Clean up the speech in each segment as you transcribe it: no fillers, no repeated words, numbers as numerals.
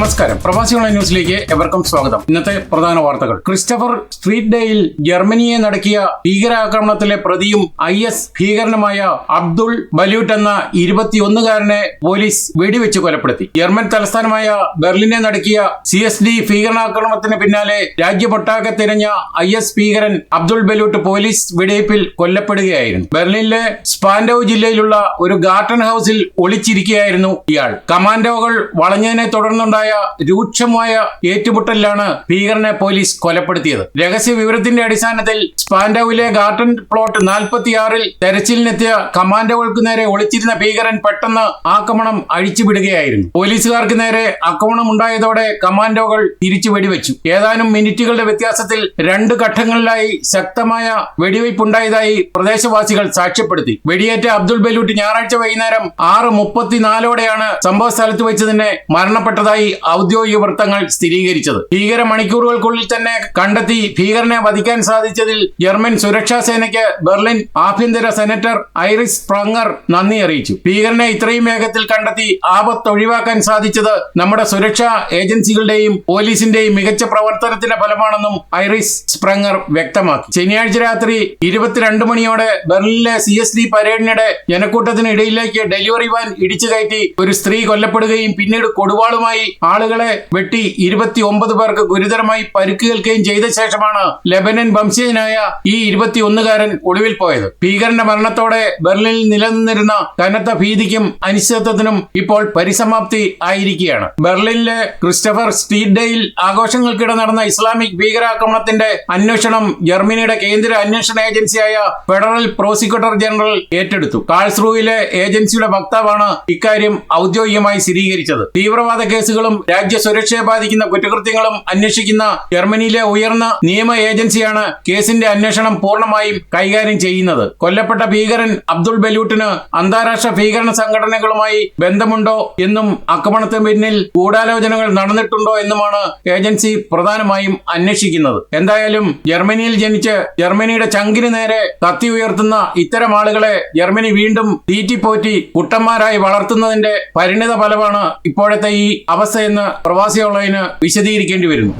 നമസ്കാരം. പ്രവാസി ഓൺലൈൻ ന്യൂസിലേക്ക് എവർക്കും സ്വാഗതം. ഇന്നത്തെ പ്രധാന വാർത്തകൾ. ക്രിസ്റ്റഫർ സ്ട്രീറ്റ് ഡേയിൽ ജർമ്മനിയെ നടക്കിയ ഭീകരാക്രമണത്തിലെ പ്രതിയും IS ഭീകരനുമായ അബ്ദുൾ ബലൂട്ട് എന്ന 21-കാരനെ പോലീസ് വെടിവെച്ച് കൊലപ്പെടുത്തി. ജർമ്മൻ തലസ്ഥാനമായ ബെർലിനെ നടക്കിയ CSD ഭീകരാക്രമണത്തിന് പിന്നാലെ രാജ്യമൊട്ടാകെ തിരഞ്ഞ IS ഭീകരൻ അബ്ദുൾ ബലൂട്ട് പോലീസ് വെടിവയ്പിൽ കൊല്ലപ്പെടുകയായിരുന്നു. ബെർലിനിലെ സ്പാൻഡൌ ജില്ലയിലുള്ള ഒരു ഗാർട്ടൻ ഹൌസിൽ ഒളിച്ചിരിക്കുകയായിരുന്നു ഇയാൾ. കമാൻഡോകൾ വളഞ്ഞതിനെ തുടർന്നുണ്ടായ രൂക്ഷമായ ഏറ്റുമുട്ടലിലാണ് ഭീകരനെ പോലീസ് കൊലപ്പെടുത്തിയത്. രഹസ്യ വിവരത്തിന്റെ അടിസ്ഥാനത്തിൽ സ്പാൻഡൌവിലെ ഗാർട്ടൻ പ്ലോട്ട് 46-ൽ തെരച്ചിലിനെത്തിയ കമാൻഡോകൾക്ക് നേരെ ഒളിച്ചിരുന്ന ഭീകരൻ പെട്ടെന്ന് ആക്രമണം അഴിച്ചുവിടുകയായിരുന്നു. പോലീസുകാർക്ക് നേരെ ആക്രമണം ഉണ്ടായതോടെ കമാൻഡോകൾ തിരിച്ചു വെടിവെച്ചു. ഏതാനും മിനിറ്റുകളുടെ വ്യത്യാസത്തിൽ 2 ഘട്ടങ്ങളിലായി ശക്തമായ വെടിവയ്പുണ്ടായതായി പ്രദേശവാസികൾ സാക്ഷ്യപ്പെടുത്തി. വെടിയേറ്റ അബ്ദുൾ ബലൂട്ട് ഞായറാഴ്ച വൈകുന്നേരം 6:34-ഓടെയാണ് സംഭവ സ്ഥലത്ത് വെച്ച് തന്നെ മരണപ്പെട്ടതായി ഔദ്യോഗിക വൃത്തങ്ങൾ സ്ഥിരീകരിച്ചത്. ഭീകര മണിക്കൂറുകൾക്കുള്ളിൽ തന്നെ കണ്ടെത്തി ഭീകരനെ വധിക്കാൻ സാധിച്ചതിൽ ജർമ്മൻ സുരക്ഷാ സേനയ്ക്ക് ബെർലിൻ ആഭ്യന്തര സെനറ്റർ ഐറിസ് സ്പ്രങ്ങർ നന്ദി അറിയിച്ചു. ഭീകരനെ ഇത്രയും വേഗത്തിൽ കണ്ടെത്തി ആപത്ത് ഒഴിവാക്കാൻ സാധിച്ചത് നമ്മുടെ സുരക്ഷാ ഏജൻസികളുടെയും പോലീസിന്റെയും മികച്ച പ്രവർത്തനത്തിന്റെ ഫലമാണെന്നും ഐറിസ് സ്പ്രങ്ങർ വ്യക്തമാക്കി. ശനിയാഴ്ച രാത്രി 22 മണിയോടെ ബെർലിനിലെ CSD പരേഡിനിടെ ജനക്കൂട്ടത്തിന് ഇടയിലേക്ക് ഡെലിവറി വാൻ ഇടിച്ചു കയറ്റി ഒരു സ്ത്രീ കൊല്ലപ്പെടുകയും പിന്നീട് കൊടുവാളുമായി ആളുകളെ വെട്ടി 29 പേർക്ക് ഗുരുതരമായി പരിക്കേൽക്കുകയും ചെയ്ത ശേഷമാണ് ലെബനൻ വംശജനായ ഈ 21-കാരൻ ഒളിവിൽ പോയത്. ഭീകരന്റെ മരണത്തോടെ ബെർലിനിൽ നിലനിന്നിരുന്ന കനത്ത ഭീതിക്കും അനിശ്ചിതത്വത്തിനും ഇപ്പോൾ പരിസമാപ്തി ആയിരിക്കുകയാണ്. ബെർലിനിലെ ക്രിസ്റ്റഫർ സ്ട്രീറ്റ് ഡേയിൽ ആഘോഷങ്ങൾക്കിടെ നടന്ന ഇസ്ലാമിക് ഭീകരാക്രമണത്തിന്റെ അന്വേഷണം ജർമ്മനിയുടെ കേന്ദ്ര അന്വേഷണ ഏജൻസിയായ ഫെഡറൽ പ്രോസിക്യൂട്ടർ ജനറൽ ഏറ്റെടുത്തു. കാൾസ്റൂയിലെ ഏജൻസിയുടെ വക്താവാണ് ഇക്കാര്യം ഔദ്യോഗികമായി സ്ഥിരീകരിച്ചത്. തീവ്രവാദ കേസുകളും രാജ്യ സുരക്ഷയെ ബാധിക്കുന്ന കുറ്റകൃത്യങ്ങളും അന്വേഷിക്കുന്ന ജർമ്മനിയിലെ ഉയർന്ന നിയമ ഏജൻസിയാണ് കേസിന്റെ അന്വേഷണം പൂർണ്ണമായും കൈകാര്യം ചെയ്യുന്നത്. കൊല്ലപ്പെട്ട ഭീകരൻ അബ്ദുൾ ബലൂട്ടിന് അന്താരാഷ്ട്ര ഭീകരണ സംഘടനകളുമായി ബന്ധമുണ്ടോ എന്നും ആക്രമണത്തിന് പിന്നിൽ ഗൂഢാലോചനകൾ നടന്നിട്ടുണ്ടോ എന്നുമാണ് ഏജൻസി പ്രധാനമായും അന്വേഷിക്കുന്നത്. എന്തായാലും ജർമ്മനിയിൽ ജനിച്ച് ജർമ്മനിയുടെ ചങ്കിന് നേരെ കത്തി ഉയർത്തുന്ന ഇത്തരം ആളുകളെ ജർമ്മനി വീണ്ടും തീറ്റിപ്പോറ്റി കുട്ടന്മാരായി വളർത്തുന്നതിന്റെ പരിണിത ഫലമാണ് ഇപ്പോഴത്തെ ഈ അവസ്ഥയെന്ന് പ്രവാസി ഓൺലൈന് വിശദീകരിക്കേണ്ടി വരുന്നു.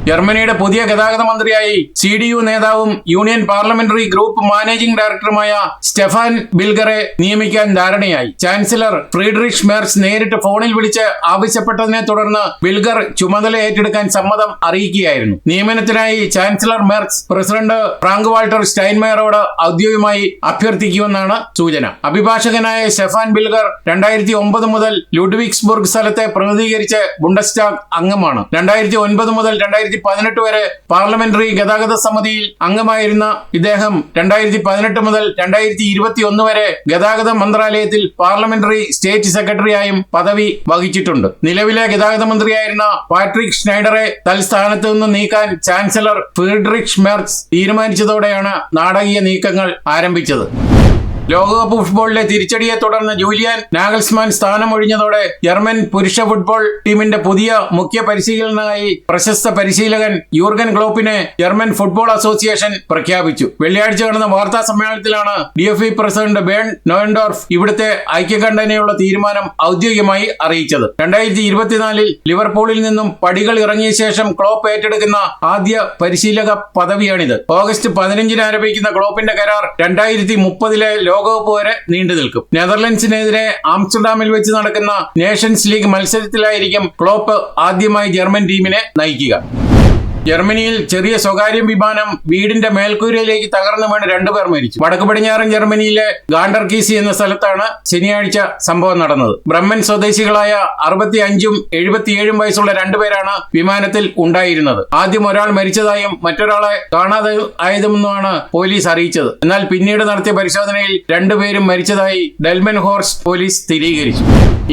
ജർമ്മനിയുടെ പുതിയ ഗതാഗത മന്ത്രിയായി CDU നേതാവും യൂണിയൻ പാർലമെന്ററി ഗ്രൂപ്പ് മാനേജിംഗ് ഡയറക്ടറുമായ സ്റ്റെഫാൻ ബിൽഗറെ നിയമിക്കാൻ ധാരണയായി. ചാൻസലർ ഫ്രീഡ്രിഷ് മെർസ് നേരിട്ട് ഫോണിൽ വിളിച്ച് ആവശ്യപ്പെട്ടതിനെ തുടർന്ന് ബിൽഗർ ചുമതല ഏറ്റെടുക്കാൻ സമ്മതം അറിയിക്കുകയായിരുന്നു. നിയമനത്തിനായി chancellor Merz president Frank Walter സ്റ്റൈൻമയറോട് ഔദ്യോഗികമായി അഭ്യർത്ഥിക്കുമെന്നാണ് സൂചന. അഭിഭാഷകനായ സ്റ്റെഫാൻ ബിൽഗർ 2009 മുതൽ ലുഡ്വിഗ്സ്ബുർഗ് സ്ഥലത്തെ പ്രതിനിധീകരിച്ച് ബുണ്ടസ്റ്റാഗ് അംഗമാണ്. 2009 മുതൽ 2018 വരെ പാർലമെന്ററി ഗതാഗത സമിതിയിൽ അംഗമായിരുന്ന ഇദ്ദേഹം 2018 മുതൽ 2021 വരെ ഗതാഗത മന്ത്രാലയത്തിൽ പാർലമെന്ററി സ്റ്റേറ്റ് സെക്രട്ടറിയായും പദവി വഹിച്ചിട്ടുണ്ട്. നിലവിലെ ഗതാഗത മന്ത്രിയായിരുന്ന പാട്രിക് ഷ്നൈഡറെ തൽസ്ഥാനത്ത് നിന്ന് നീക്കാൻ ചാൻസലർ ഫ്രീഡ്രിഷ് മെർസ് തീരുമാനിച്ചതോടെയാണ് നാടകീയ നീക്കങ്ങൾ ആരംഭിച്ചത്. ലോകകപ്പ് ഫുട്ബോളിലെ തിരിച്ചടിയെ തുടർന്ന് ജൂലിയൻ നാഗൽസ്മാൻ സ്ഥാനമൊഴിഞ്ഞതോടെ ജർമ്മൻ പുരുഷ ഫുട്ബോൾ ടീമിന്റെ പുതിയ മുഖ്യ പരിശീലകനായി പ്രശസ്ത പരിശീലകൻ യൂർഗൻ ക്ലോപ്പിനെ ജർമ്മൻ ഫുട്ബോൾ അസോസിയേഷൻ പ്രഖ്യാപിച്ചു. വെള്ളിയാഴ്ച നടന്ന വാർത്താ സമ്മേളനത്തിലാണ് DFB പ്രസിഡന്റ് ബേൺ നോയൻഡോർഫ് ഇവിടുത്തെ ഐക്യകണ്ഠേനയുള്ള തീരുമാനം ഔദ്യോഗികമായി അറിയിച്ചത്. 2024-ൽ ലിവർപൂളിൽ നിന്നും പടികൾ ഇറങ്ങിയ ശേഷം ക്ലോപ്പ് ഏറ്റെടുക്കുന്ന ആദ്യ പരിശീലക പദവിയാണിത്. ഓഗസ്റ്റ് 15-ന് ആരംഭിക്കുന്ന ക്ലോപ്പിന്റെ കരാർ 2030-ലെ ലോകകപ്പ് വരെ നീണ്ടു നിൽക്കും. നെതർലൻഡ്സിനെതിരെ ആംസ്റ്റർഡാമിൽ വെച്ച് നടക്കുന്ന നേഷൻസ് ലീഗ് മത്സരത്തിലായിരിക്കും ക്ലോപ്പ് ആദ്യമായി ജർമ്മൻ ടീമിനെ നയിക്കുക. ജർമ്മനിയിൽ ചെറിയ സ്വകാര്യ വിമാനം വീടിന്റെ മേൽക്കൂരയിലേക്ക് തകർന്നു വീണ് 2 പേർ മരിച്ചു. വടക്കു പടിഞ്ഞാറൻ ജർമ്മനിയിലെ ഗാണ്ടർകീസി എന്ന സ്ഥലത്താണ് ശനിയാഴ്ച സംഭവം നടന്നത്. ബ്രഹ്മൻ സ്വദേശികളായ 65-ഉം 77-ഉം വയസ്സുള്ള 2 പേരാണ് വിമാനത്തിൽ ഉണ്ടായിരുന്നത്. ആദ്യം ഒരാൾ മരിച്ചതായും മറ്റൊരാളെ കാണാതെ ആയതുമെന്നുമാണ് പോലീസ് അറിയിച്ചത്. എന്നാൽ പിന്നീട് നടത്തിയ പരിശോധനയിൽ 2 പേരും മരിച്ചതായി ഡെൽമൻ ഹോർസ്റ്റ് പോലീസ് സ്ഥിരീകരിച്ചു.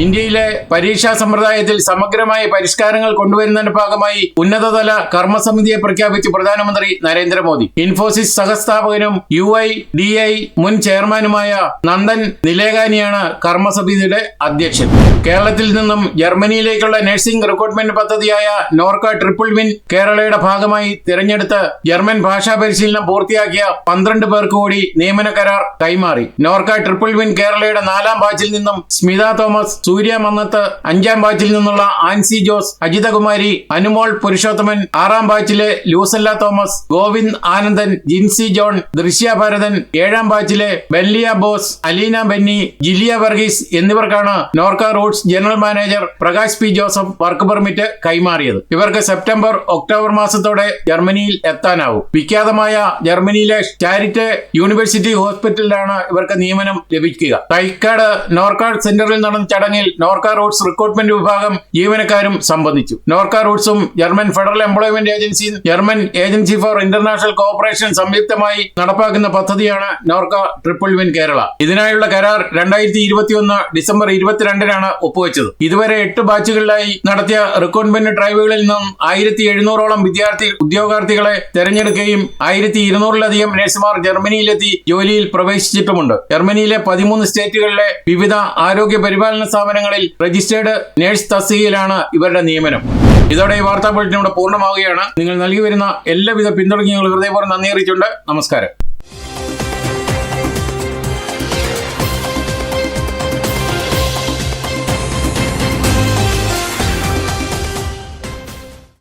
ഇന്ത്യയിലെ പരീക്ഷാ സമ്പ്രദായത്തിൽ സമഗ്രമായ പരിഷ്കാരങ്ങൾ കൊണ്ടുവരുന്നതിന്റെ ഭാഗമായി ഉന്നതതല കർമ്മ കർമ്മസമിതിയെ പ്രഖ്യാപിച്ച് പ്രധാനമന്ത്രി നരേന്ദ്രമോദി. ഇൻഫോസിസ് സഹസ്ഥാപകനും UIDAI മുൻ ചെയർമാനുമായ നന്ദൻ നിലേകാനിയാണ് കർമ്മസമിതിയുടെ അധ്യക്ഷൻ. കേരളത്തിൽ നിന്നും ജർമ്മനിയിലേക്കുള്ള നഴ്സിംഗ് റിക്രൂട്ട്മെന്റ് പദ്ധതിയായ നോർക്ക ട്രിപ്പിൾ വിൻ കേരളയുടെ ഭാഗമായി തിരഞ്ഞെടുത്ത് ജർമ്മൻ ഭാഷാ പരിശീലനം പൂർത്തിയാക്കിയ 12 പേർക്ക് കൂടി നിയമന കരാർ കൈമാറി. നോർക്ക ട്രിപ്പിൾ വിൻ കേരളയുടെ 4ാം ബാച്ചിൽ നിന്നും സ്മിത തോമസ്, സൂര്യ മന്നത്ത്, 5ാം ബാച്ചിൽ നിന്നുള്ള ആൻസി ജോസ്, അജിതകുമാരി, അനുമോൾ പുരുഷോത്തമൻ, 6ാം ബാച്ചിലെ ലൂസല്ല തോമസ്, ഗോവിന്ദ് ആനന്ദൻ, ജിൻസി ജോൺ, ദൃശ്യ ഭരതൻ, 7ാം ബാച്ചിലെ ബെല്ലിയ ബോസ്, അലീന ബെന്നി, ജിലിയ വർഗീസ് എന്നിവർക്കാണ് Norka Roots general manager Prakash P Joseph work permit കൈമാറിയത്. ഇവർക്ക് സെപ്റ്റംബർ ഒക്ടോബർ മാസത്തോടെ ജർമ്മനിയിൽ എത്താനാവും. വിഖ്യാതമായ ജർമ്മനിയിലെ ചാരിറ്റ് യൂണിവേഴ്സിറ്റി ഹോസ്പിറ്റലിലാണ് ഇവർക്ക് നിയമനം ലഭിക്കുക. തൈക്കാട് നോർക്ക സെന്ററിൽ നടന്ന ചടങ്ങിൽ നോർക്ക റൂട്ട്സ് റിക്രൂട്ട്മെന്റ് വിഭാഗം ജീവനക്കാരും സംബന്ധിച്ചു. നോർക്ക റൂട്ട്സും ജർമ്മൻ ഫെഡറൽ എംപ്ലോയ്മെന്റ് ഏജൻസിയും German agency for international cooperation സംയുക്തമായി നടപ്പാക്കുന്ന പദ്ധതിയാണ് നോർക്ക ട്രിപ്പിൾ വിൻ കേരള. ഇതിനായുള്ള കരാർ 2021 ഡിസംബർ 22-നാണ് ഒപ്പുവെച്ചത്. ഇതുവരെ 8 ബാച്ചുകളിലായി നടത്തിയ റിക്രൂട്ട്മെന്റ് ഡ്രൈവുകളിൽ നിന്നും 1700ഓളം ഉദ്യോഗാർത്ഥികളെ തെരഞ്ഞെടുക്കുകയും 1200-ലധികം നഴ്സുമാർ ജർമ്മനിയിലെത്തി ജോലിയിൽ പ്രവേശിച്ചിട്ടുമുണ്ട്. ജർമ്മനിയിലെ 13 സ്റ്റേറ്റുകളിലെ വിവിധ ആരോഗ്യ പരിപാലന സ്ഥാപനങ്ങളിൽ രജിസ്റ്റേർഡ് നഴ്സ് തസ്തികയിലാണ് ഇവരുടെ നിയമനം. ഇതോടെ ഈ വാർത്താ ബുള്ളറ്റിൻ ഇവിടെ പൂർണ്ണമാവുകയാണ്. നിങ്ങൾ നൽകി വരുന്ന എല്ലാവിധ പിന്തുണയ്ക്കും ഹൃദയപൂർവ്വം നന്ദി അറിയിച്ചുകൊണ്ട് നമസ്കാരം.